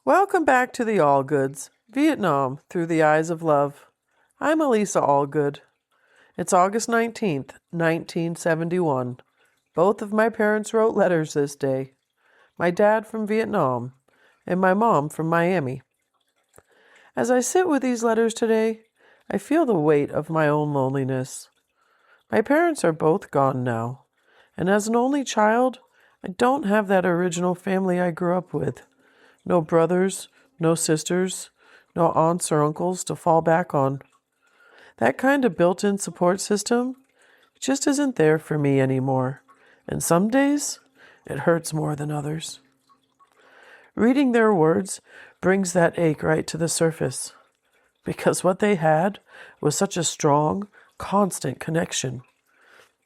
Welcome back to the Allgoods, Vietnam through the eyes of love. I'm Elisa Allgood. It's August 19th, 1971. Both of my parents wrote letters this day. My dad from Vietnam and my mom from Miami. As I sit with these letters today, I feel the weight of my own loneliness. My parents are both gone now, and as an only child, I don't have that original family I grew up with. No brothers, no sisters, no aunts or uncles to fall back on. That kind of built-in support system just isn't there for me anymore, and some days it hurts more than others. Reading their words brings that ache right to the surface, because what they had was such a strong, constant connection.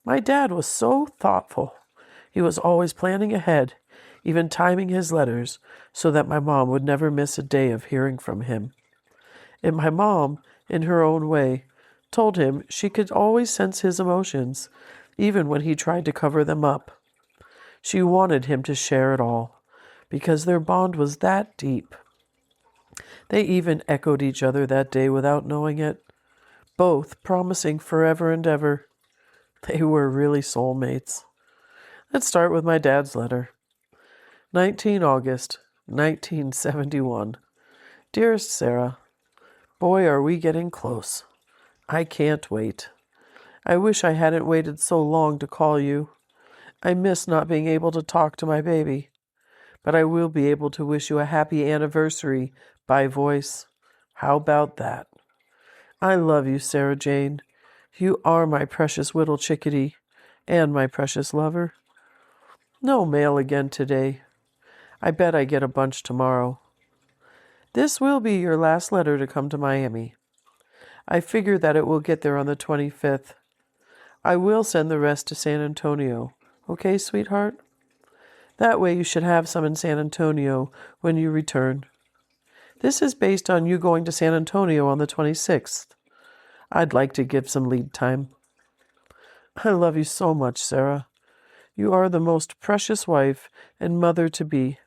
My dad was so thoughtful. He was always planning ahead, even timing his letters so that my mom would never miss a day of hearing from him. And my mom, in her own way, told him she could always sense his emotions, even when he tried to cover them up. She wanted him to share it all, because their bond was that deep. They even echoed each other that day without knowing it, both promising forever and ever. They were really soulmates. Let's start with my dad's letter. 19 August, 1971. Dearest Sarah, boy, are we getting close. I can't wait. I wish I hadn't waited so long to call you. I miss not being able to talk to my baby, but I will be able to wish you a happy anniversary by voice. How about that? I love you, Sarah Jane. You are my precious little chickadee and my precious lover. No mail again today. I bet I get a bunch tomorrow. This will be your last letter to come to Miami. I figure that it will get there on the 25th. I will send the rest to San Antonio. Okay, sweetheart? That way you should have some in San Antonio when you return. This is based on you going to San Antonio on the 26th. I'd like to give some lead time. I love you so much, Sarah. You are the most precious wife and mother to be.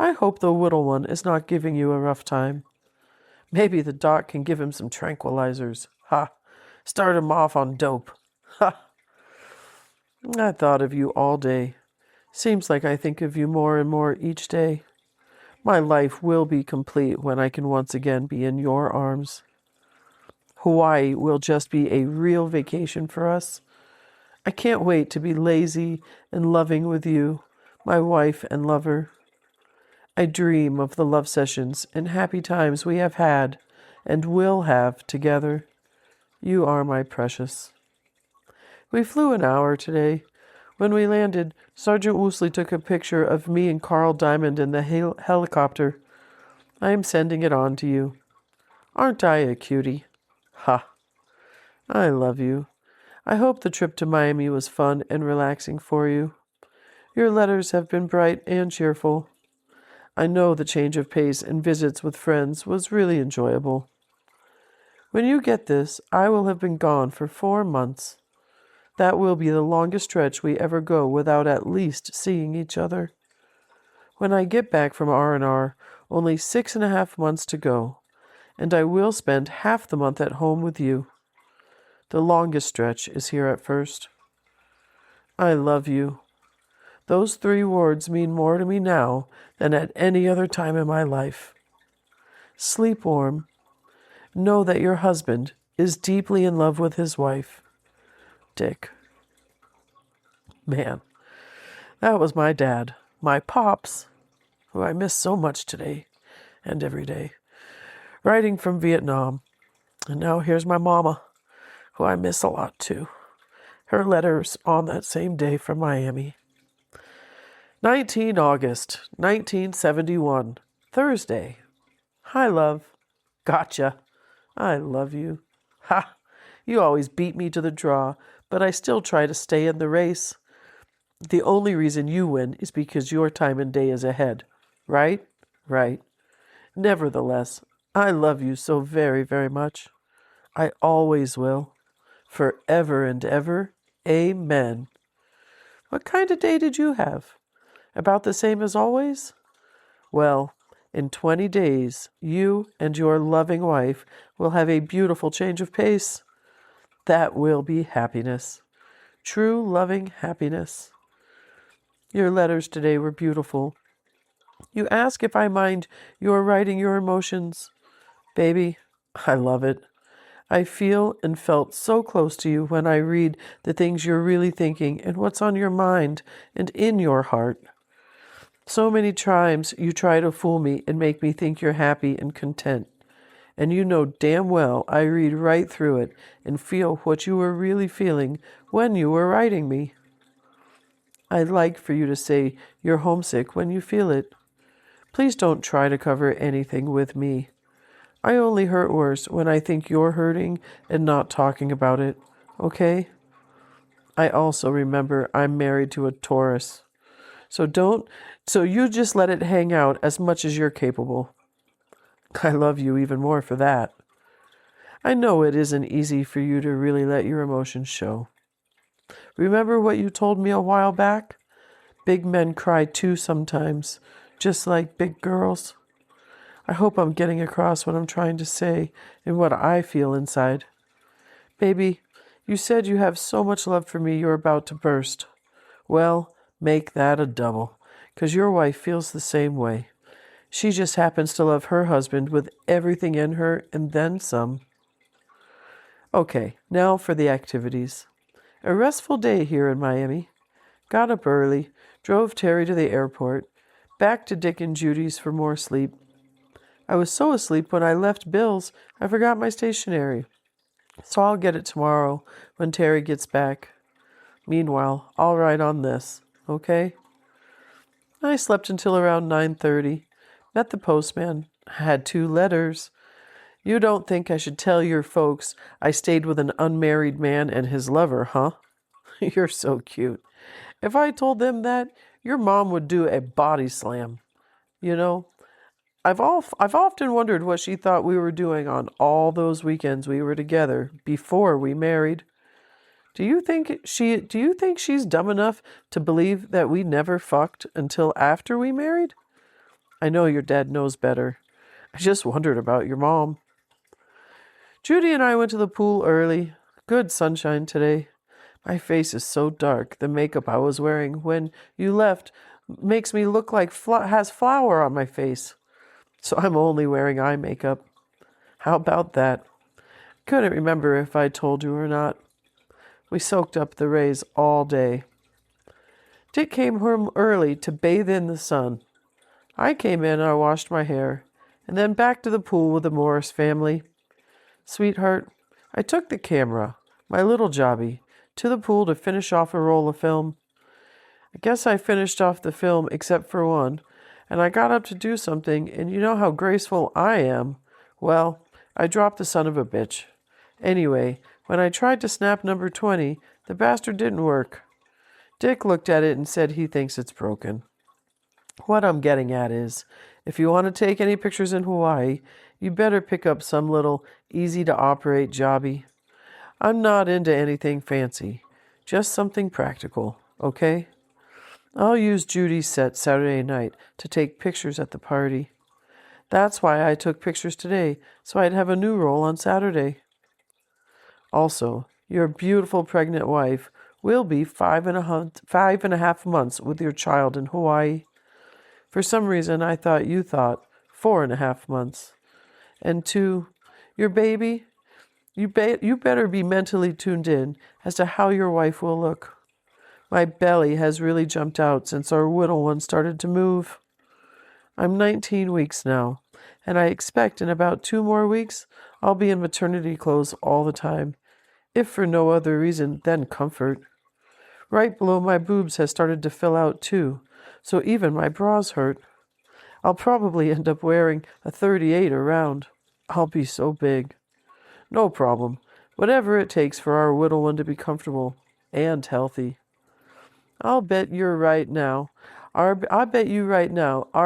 I hope the little one is not giving you a rough time. Maybe the doc can give him some tranquilizers. Ha! Start him off on dope. Ha! I thought of you all day. Seems like I think of you more and more each day. My life will be complete when I can once again be in your arms. Hawaii will just be a real vacation for us. I can't wait to be lazy and loving with you, my wife and lover. I dream of the love sessions and happy times we have had and will have together. You are my precious. We flew an hour today. When we landed, Sergeant Woosley took a picture of me and Carl Diamond in the helicopter. I am sending it on to you. Aren't I a cutie? Ha! I love you. I hope the trip to Miami was fun and relaxing for you. Your letters have been bright and cheerful. I know the change of pace and visits with friends was really enjoyable. When you get this, I will have been gone for 4 months. That will be the longest stretch we ever go without at least seeing each other. When I get back from R&R, only 6.5 months to go, and I will spend half the month at home with you. The longest stretch is here at first. I love you. Those 3 words mean more to me now than at any other time in my life. Sleep warm. Know that your husband is deeply in love with his wife. Dick. Man, that was my dad, my pops, who I miss so much today and every day, writing from Vietnam. And now here's my mama, who I miss a lot too. Her letters on that same day from Miami. 19 August, 1971, Thursday. Hi, love. Gotcha. I love you. Ha! You always beat me to the draw, but I still try to stay in the race. The only reason you win is because your time and day is ahead. Right? Right. Nevertheless, I love you so very, very much. I always will. Forever and ever. Amen. What kind of day did you have? About the same as always? Well, In 20 days, you and your loving wife will have a beautiful change of pace. That will be happiness. True, loving happiness. Your letters today were beautiful. You ask if I mind your writing your emotions. Baby, I love it. I feel and felt so close to you when I read the things you're really thinking and what's on your mind and in your heart. So many times you try to fool me and make me think you're happy and content. And you know damn well I read right through it and feel what you were really feeling when you were writing me. I'd like for you to say you're homesick when you feel it. Please don't try to cover anything with me. I only hurt worse when I think you're hurting and not talking about it, okay? I also remember I'm married to a Taurus. So you just let it hang out as much as you're capable. I love you even more for that. I know it isn't easy for you to really let your emotions show. Remember what you told me a while back? Big men cry too sometimes, just like big girls. I hope I'm getting across what I'm trying to say and what I feel inside. Baby, you said you have so much love for me you're about to burst. Well, make that a double, 'cause your wife feels the same way. She just happens to love her husband with everything in her and then some. Okay, now for the activities. A restful day here in Miami. Got up early, drove Terry to the airport, back to Dick and Judy's for more sleep. I was so asleep when I left Bill's, I forgot my stationery. So I'll get it tomorrow when Terry gets back. Meanwhile, I'll write on this, okay? I slept until around 9:30. Met the postman. Had 2 letters. You don't think I should tell your folks I stayed with an unmarried man and his lover, huh? You're so cute. If I told them that, your mom would do a body slam. You know, I've often wondered what she thought we were doing on all those weekends we were together before we married. Do you think she's dumb enough to believe that we never fucked until after we married? I know your dad knows better. I just wondered about your mom. Judy and I went to the pool early. Good sunshine today. My face is so dark. The makeup I was wearing when you left makes me look like has flour on my face. So I'm only wearing eye makeup. How about that? Couldn't remember if I told you or not. We soaked up the rays all day. Dick came home early to bathe in the sun. I came in and I washed my hair, and then back to the pool with the Morris family. Sweetheart, I took the camera, my little jobby, to the pool to finish off a roll of film. I guess I finished off the film except for one, and I got up to do something, and you know how graceful I am. Well, I dropped the son of a bitch. Anyway, when I tried to snap number 20, the bastard didn't work. Dick looked at it and said he thinks it's broken. What I'm getting at is, if you want to take any pictures in Hawaii, you better pick up some little easy-to-operate jobby. I'm not into anything fancy, just something practical, okay? I'll use Judy's set Saturday night to take pictures at the party. That's why I took pictures today, so I'd have a new roll on Saturday. Also, your beautiful pregnant wife will be 5.5 months with your child in Hawaii. For some reason, I thought you thought 4.5 months. And 2, your baby, you better be mentally tuned in as to how your wife will look. My belly has really jumped out since our little one started to move. I'm 19 weeks now, and I expect in about 2 more weeks I'll be in maternity clothes all the time, if for no other reason than comfort. Right below my boobs has started to fill out too, so even my bras hurt. I'll probably end up wearing a 38 around. I'll be so big. No problem. Whatever it takes for our little one to be comfortable and healthy. I bet you right now, our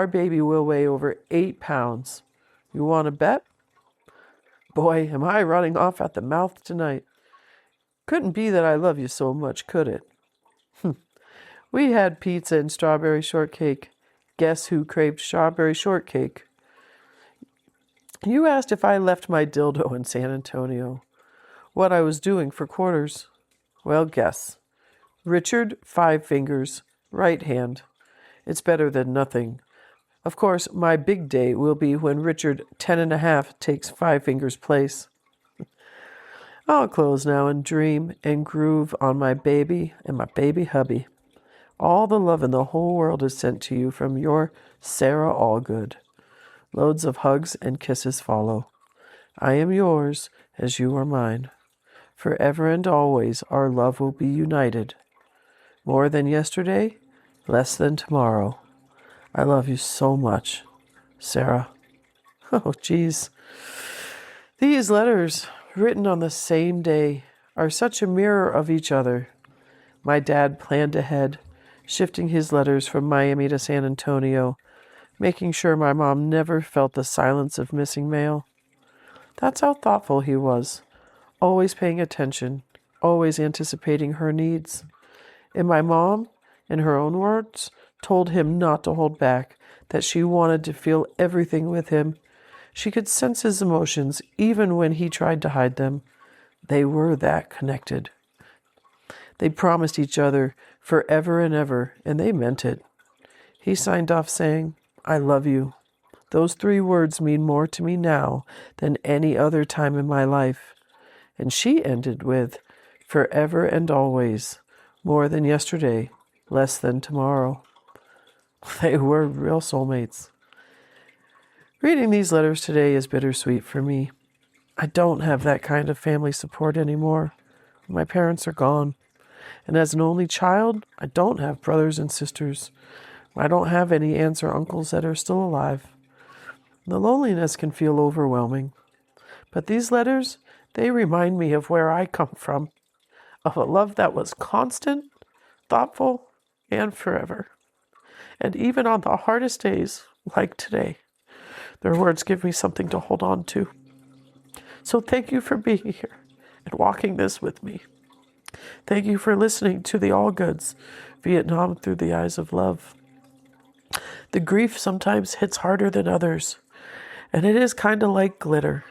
baby will weigh over 8 pounds. You want to bet? Boy, am I running off at the mouth tonight. Couldn't be that I love you so much, could it? We had pizza and strawberry shortcake. Guess who craved strawberry shortcake? You asked if I left my dildo in San Antonio, what I was doing for quarters. Well, guess. Richard, 5 fingers, right hand. It's better than nothing. Of course, my big day will be when Richard, 10.5, takes 5 fingers' place. I'll close now and dream and groove on my baby and my baby hubby. All the love in the whole world is sent to you from your Sarah Allgood. Loads of hugs and kisses follow. I am yours as you are mine. Forever and always our love will be united. More than yesterday, less than tomorrow. I love you so much, Sarah. Oh, geez. These letters, written on the same day, are such a mirror of each other. My dad planned ahead, shifting his letters from Miami to San Antonio, making sure my mom never felt the silence of missing mail. That's how thoughtful he was, always paying attention, always anticipating her needs. And my mom, in her own words, told him not to hold back, that she wanted to feel everything with him. She could sense his emotions even when he tried to hide them. They were that connected. They promised each other forever and ever, and they meant it. He signed off saying, I love you. Those 3 words mean more to me now than any other time in my life. And she ended with, forever and always, more than yesterday, less than tomorrow. They were real soulmates. Reading these letters today is bittersweet for me. I don't have that kind of family support anymore. My parents are gone. And as an only child, I don't have brothers and sisters. I don't have any aunts or uncles that are still alive. The loneliness can feel overwhelming. But these letters, they remind me of where I come from, of a love that was constant, thoughtful, and forever. And even on the hardest days, like today, their words give me something to hold on to. So thank you for being here and walking this with me. Thank you for listening to the Allgoods, Vietnam through the eyes of love. The grief sometimes hits harder than others, and it is kind of like glitter.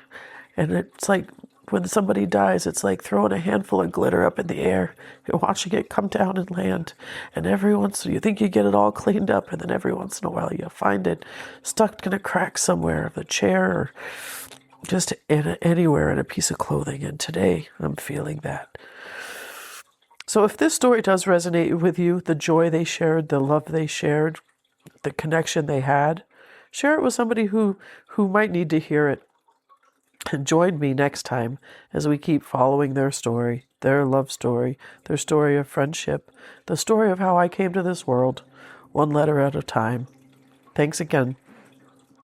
And it's like when somebody dies, it's like throwing a handful of glitter up in the air and watching it come down and land. And every once you think you get it all cleaned up, and then every once in a while you find it stuck in a crack somewhere of the chair or just anywhere in a piece of clothing. And today I'm feeling that. So if this story does resonate with you, the joy they shared, the love they shared, the connection they had, share it with somebody who might need to hear it. And join me next time as we keep following their story, their love story, their story of friendship, the story of how I came to this world, one letter at a time. Thanks again.